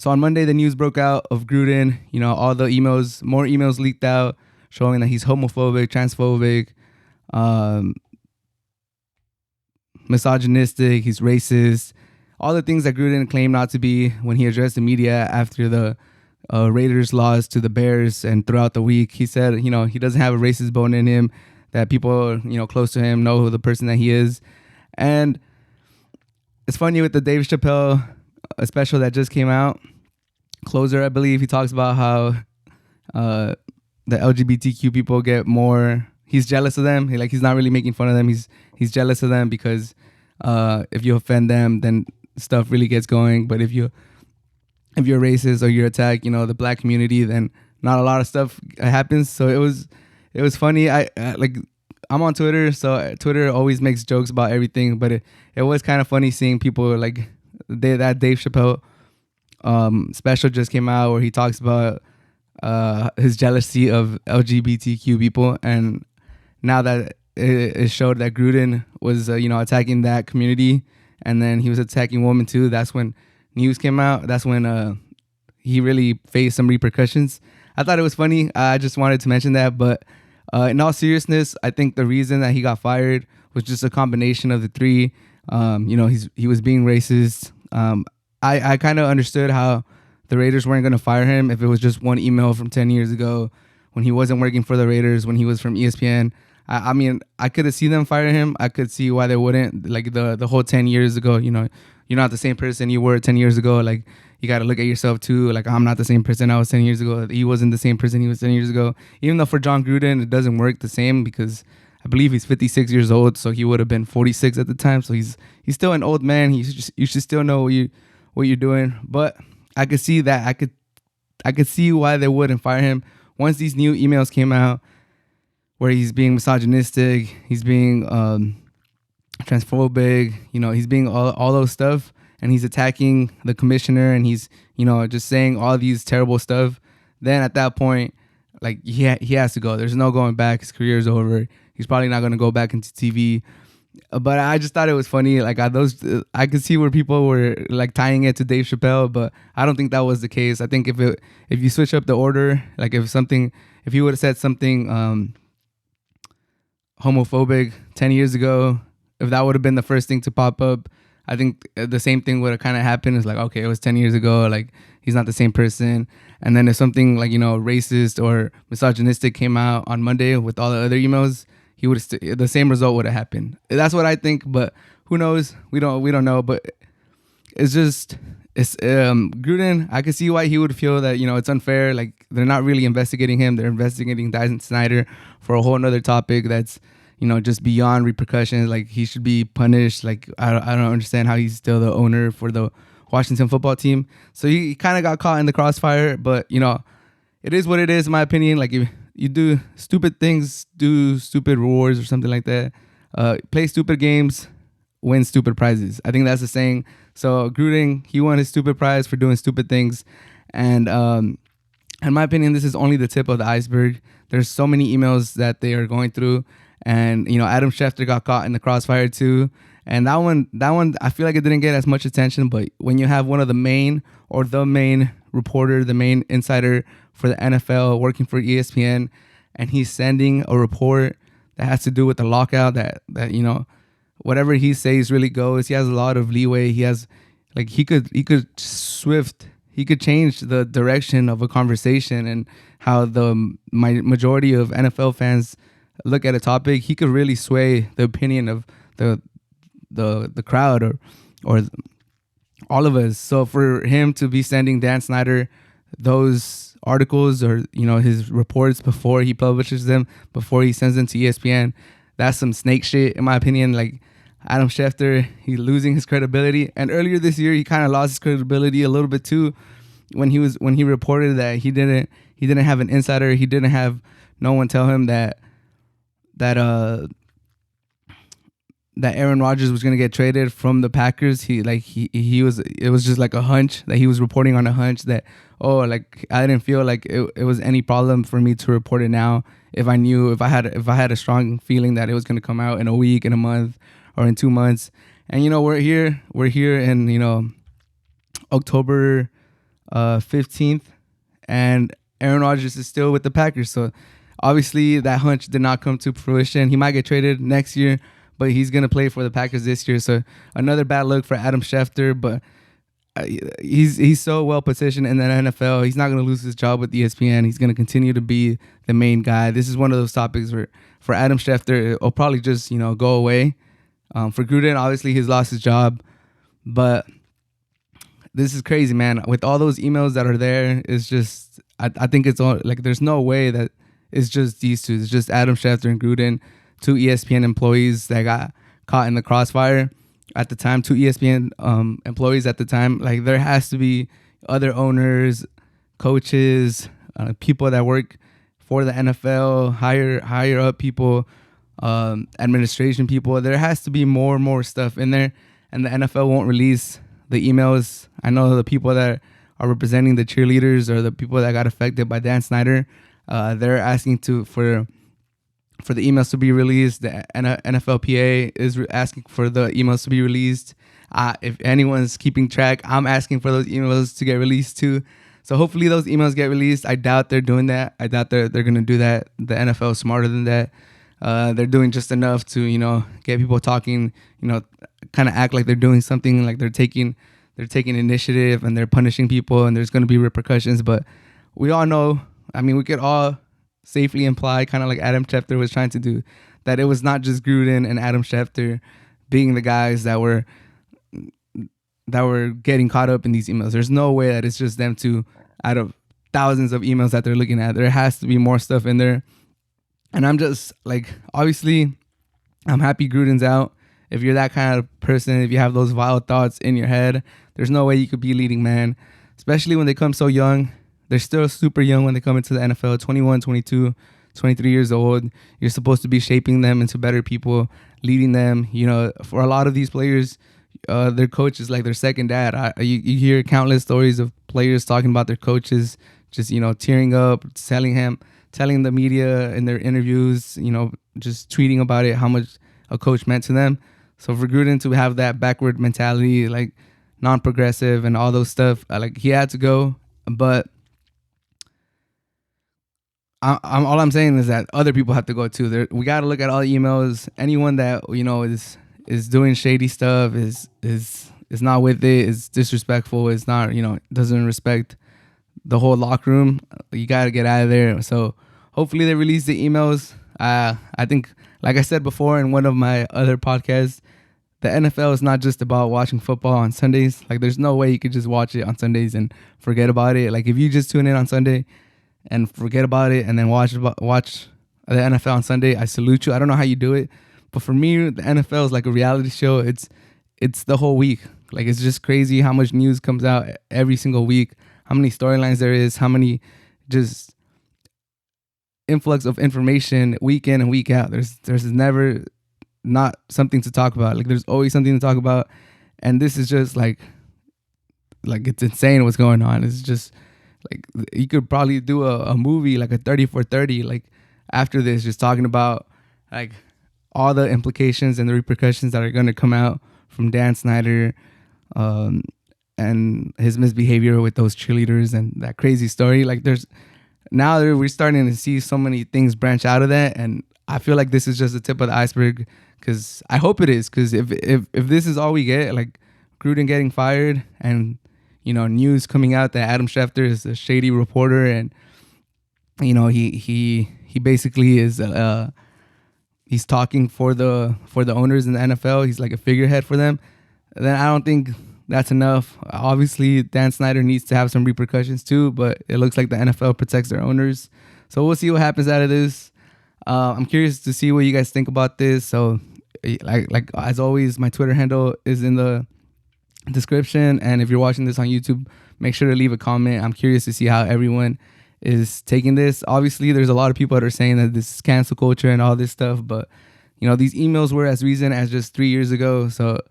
So on Monday, the news broke out of Gruden. All the emails, more emails leaked out showing that he's homophobic, transphobic, um, misogynistic, he's racist. All the things that Gruden claimed not to be when he addressed the media after the Raiders lost to the Bears and throughout the week. He said, he doesn't have a racist bone in him, that people, close to him know who the person that he is. And it's funny with the Dave Chappelle special that just came out, Closer, I believe, he talks about how the LGBTQ people get more. He's jealous of them. He's not really making fun of them. He's jealous of them because if you offend them, then stuff really gets going. But if you're racist or you attack, the black community, then not a lot of stuff happens. So it was funny. I'm on Twitter, so Twitter always makes jokes about everything. But it was kind of funny seeing people that Dave Chappelle special just came out where he talks about his jealousy of LGBTQ people, and now that it showed that Gruden was attacking that community, and then he was attacking women too. That's when news came out. That's when he really faced some repercussions. I thought it was funny. I just wanted to mention that, but in all seriousness, I think the reason that he got fired was just a combination of the three. He was being racist. I kind of understood how the Raiders weren't going to fire him if it was just one email from 10 years ago when he wasn't working for the Raiders, when he was from ESPN. I mean, I could have seen them fire him. I could see why they wouldn't. Like the whole 10 years ago, you're not the same person you were 10 years ago. Like, you got to look at yourself too. Like, I'm not the same person I was 10 years ago. He wasn't the same person he was 10 years ago. Even though for Jon Gruden, it doesn't work the same because I believe he's 56 years old. So he would have been 46 at the time. So he's still an old man. You should still know what you're doing. But I could see that. I could see why they wouldn't fire him once these new emails came out where he's being misogynistic, he's being transphobic, he's being all those stuff, and he's attacking the commissioner, and he's just saying all these terrible stuff. Then at that point, like, he has to go. There's no going back. His career's over. He's probably not going to go back into TV. But I just thought it was funny. Like, I could see where people were like tying it to Dave Chappelle, but I don't think that was the case. I think if you switch up the order, like if he would have said something homophobic 10 years ago, if that would have been the first thing to pop up, I think the same thing would have kind of happened. It's like, okay, it was 10 years ago. Like, he's not the same person. And then if something like, racist or misogynistic came out on Monday with all the other emails, he would the same result would have happened. That's what I think, but who knows? We don't know. But it's Gruden. I could see why he would feel that it's unfair. Like, they're not really investigating him. They're investigating Dyson Snyder for a whole nother topic that's just beyond repercussions. Like, he should be punished. Like, I don't understand how he's still the owner for the Washington football team. So he kind of got caught in the crossfire. But it is what it is, in my opinion. Like, if you do stupid things, do stupid rewards or something like that. Play stupid games, win stupid prizes. I think that's the saying. So Gruden, he won his stupid prize for doing stupid things. And in my opinion, this is only the tip of the iceberg. There's so many emails that they are going through. And, Adam Schefter got caught in the crossfire too. And that one, I feel like it didn't get as much attention. But when you have one of the main reporter, the main insider for the NFL working for ESPN, and he's sending a report that has to do with the lockout, that whatever he says really goes. He has a lot of leeway. He has, like, he could change the direction of a conversation and how the majority of NFL fans look at a topic. He could really sway the opinion of the crowd or all of us. So for him to be sending Dan Snyder those articles or his reports before he publishes them, before he sends them to ESPN, that's some snake shit, in my opinion. Like, Adam Schefter, he's losing his credibility. And earlier this year, he kind of lost his credibility a little bit too, when he reported that he didn't have an insider, he didn't have no one tell him that Aaron Rodgers was going to get traded from the Packers. It was just like a hunch, that he was reporting on a hunch that, I didn't feel like it was any problem for me to report it now if I had a strong feeling that it was going to come out in a week, in a month, or in 2 months. And we're here in October 15th, and Aaron Rodgers is still with the Packers. So obviously that hunch did not come to fruition. He might get traded next year, but he's going to play for the Packers this year. So another bad look for Adam Schefter, but he's so well positioned in the NFL. He's not going to lose his job with ESPN. He's going to continue to be the main guy. This is one of those topics where for Adam Schefter, it'll probably just, go away. For Gruden, obviously he's lost his job, but this is crazy, man. With all those emails that are there, it's just, I think it's all like, there's no way that it's just these two. It's just Adam Schefter and Gruden, two ESPN employees that got caught in the crossfire at the time, two ESPN employees at the time. Like, there has to be other owners, coaches, people that work for the NFL, higher up people, administration people. There has to be more and more stuff in there, and the NFL won't release the emails. I know the people that are representing the cheerleaders or the people that got affected by Dan Snyder, they're asking for the emails to be released. The NFLPA is asking for the emails to be released. If anyone's keeping track, I'm asking for those emails to get released too. So hopefully those emails get released. I doubt they're doing that. I doubt they're going to do that. The NFL is smarter than that. They're doing just enough to, get people talking, kind of act like they're doing something, like they're taking initiative and they're punishing people and there's going to be repercussions. But we all know, we could all safely imply, kind of like Adam Schefter was trying to do, that it was not just Gruden and Adam Schefter being the guys that were getting caught up in these emails. There's no way that it's just them two out of thousands of emails that they're looking at. There has to be more stuff in there. And I'm just like, obviously, I'm happy Gruden's out. If you're that kind of person, if you have those vile thoughts in your head, there's no way you could be leading man, especially when they come so young. They're still super young when they come into the NFL, 21, 22, 23 years old. You're supposed to be shaping them into better people, leading them. For a lot of these players, their coach is like their second dad. You hear countless stories of players talking about their coaches, just, tearing up, telling the media in their interviews, just tweeting about it, how much a coach meant to them. So for Gruden to have that backward mentality, like non-progressive and all those stuff, like he had to go. But all I'm saying is that other people have to go too. We got to look at all the emails. Anyone that is doing shady stuff, is not with it, is disrespectful, is not doesn't respect the whole locker room. You got to get out of there. So hopefully they release the emails. I think, like I said before in one of my other podcasts, the NFL is not just about watching football on Sundays. Like, there's no way you could just watch it on Sundays and forget about it. Like, if you just tune in on Sunday and forget about it and then watch the NFL on Sunday, I salute you. I don't know how you do it, but for me, the NFL is like a reality show. It's the whole week. Like, it's just crazy how much news comes out every single week, how many storylines there is, how many just influx of information week in and week out. There's never not something to talk about. Like, there's always something to talk about, and this is just like it's insane what's going on. It's just like, you could probably do a movie, like a 30 for 30, like after this, just talking about like all the implications and the repercussions that are going to come out from Dan Snyder and his misbehavior with those cheerleaders and that crazy story. Like, we're starting to see so many things branch out of that, and I feel like this is just the tip of the iceberg, because I hope it is, because if this is all we get, like Gruden getting fired and news coming out that Adam Schefter is a shady reporter and he basically is he's talking for the owners in the NFL, he's like a figurehead for them, then I don't think that's enough. Obviously, Dan Snyder needs to have some repercussions too, but it looks like the NFL protects their owners. So we'll see what happens out of this. I'm curious to see what you guys think about this. So, like as always, my Twitter handle is in the description, and if you're watching this on YouTube, make sure to leave a comment. I'm curious to see how everyone is taking this. Obviously, there's a lot of people that are saying that this is cancel culture and all this stuff, but these emails were as recent as just 3 years ago. So,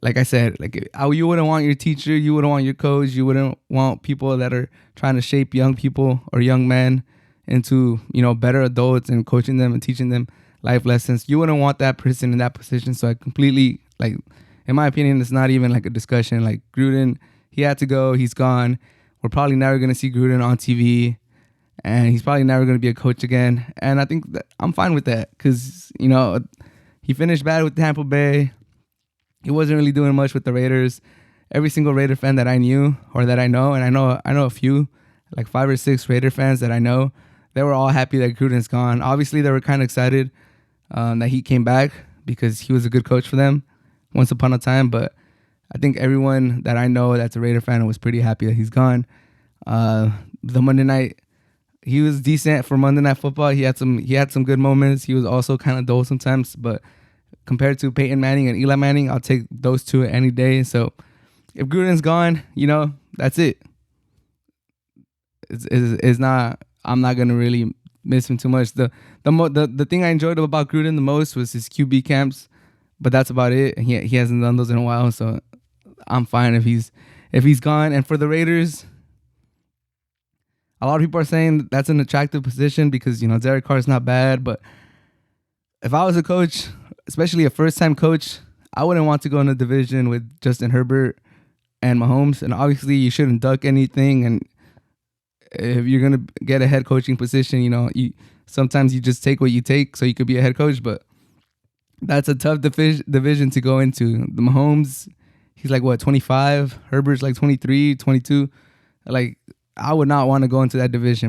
like I said, you wouldn't want your teacher, you wouldn't want your coach, you wouldn't want people that are trying to shape young people or young men into better adults and coaching them and teaching them life lessons. You wouldn't want that person in that position. So I completely, in my opinion, it's not even like a discussion. Like, Gruden, he had to go, he's gone. we're probably never going to see Gruden on TV, and he's probably never going to be a coach again. And I think that I'm fine with that because, he finished bad with Tampa Bay. He wasn't really doing much with the Raiders. Every single Raider fan that I knew or that I know, and I know a few, like 5 or 6 Raider fans that I know, they were all happy that Gruden's gone. Obviously, they were kind of excited that he came back because he was a good coach for them once upon a time. But I think everyone that I know that's a Raider fan was pretty happy that he's gone. The Monday night, he was decent for Monday Night Football. He had some good moments. He was also kind of dull sometimes, but compared to Peyton Manning and Eli Manning, I'll take those two any day. So if Gruden's gone, that's it. It's not. I'm not gonna really miss him too much. The thing I enjoyed about Gruden the most was his QB camps, but that's about it. And he hasn't done those in a while, so I'm fine if he's gone. And for the Raiders, a lot of people are saying that's an attractive position because Derek Carr's not bad, but if I was a coach, especially a first-time coach, I wouldn't want to go in a division with Justin Herbert and Mahomes. And obviously, you shouldn't duck anything. And if you're gonna get a head coaching position, sometimes you just take what you take so you could be a head coach. But that's a tough division to go into. The Mahomes, he's like 25. Herbert's like 23, 22. Like, I would not want to go into that division.